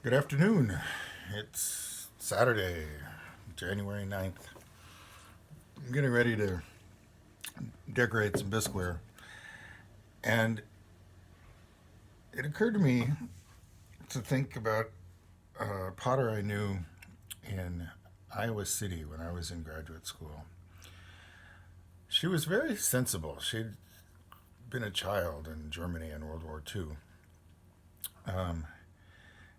Good afternoon. It's Saturday, January 9th. I'm getting ready to decorate some bisqueware. And it occurred to me to think about a potter I knew in Iowa City when I was in graduate school. She was very sensible. She'd been a child in Germany in World War II. Um,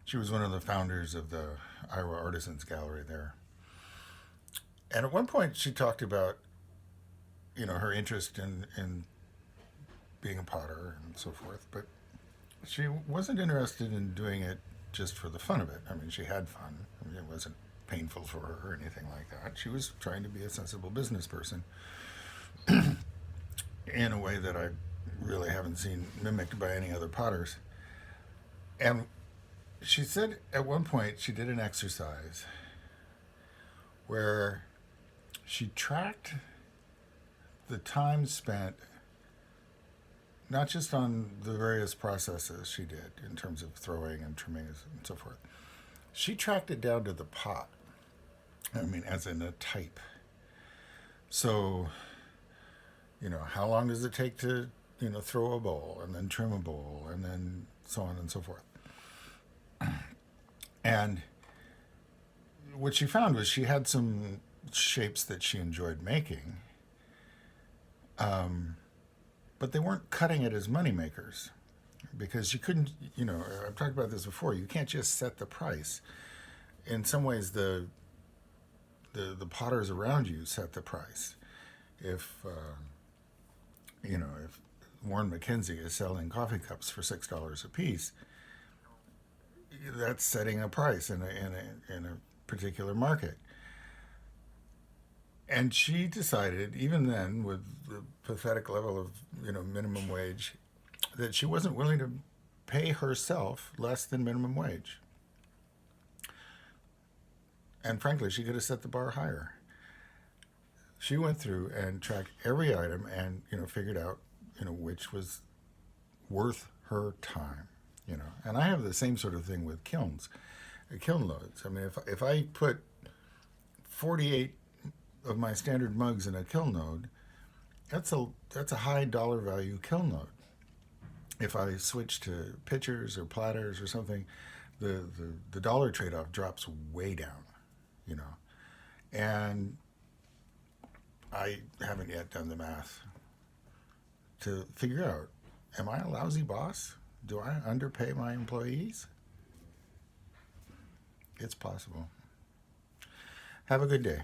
she was one of the founders of the Iowa Artisans Gallery there. And at one point, she talked about, her interest in being a potter and so forth, but she wasn't interested in doing it just for the fun of it. I mean, she had fun. I mean, it wasn't painful for her or anything like that. She was trying to be a sensible business person in a way that I really haven't seen mimicked by any other potters. And she said at one point she did an exercise where she tracked the time spent not just on the various processes she did in terms of throwing and trimming and so forth. She tracked it down to the pot. I mean, as in a type. So, how long does it take to, throw a bowl and then trim a bowl and then so on and so forth. And what she found was she had some shapes that she enjoyed making, but they weren't cutting it as money makers because you couldn't, I've talked about this before, you can't just set the price. In some ways, the potters around you set the price. If Warren McKenzie is selling coffee cups for $6 a piece, that's setting a price in a particular market. And she decided, even then, with the pathetic level of minimum wage, that she wasn't willing to pay herself less than minimum wage. And frankly, she could have set the bar higher. She went through and tracked every item and figured out which was worth her time. And I have the same sort of thing with kilns, kiln loads. I mean, if I put 48 of my standard mugs in a kiln node, that's a high dollar value kiln node. If I switch to pitchers or platters or something, the dollar trade off drops way down. And I haven't yet done the math to figure out, am I a lousy boss? Do I underpay my employees? It's possible. Have a good day.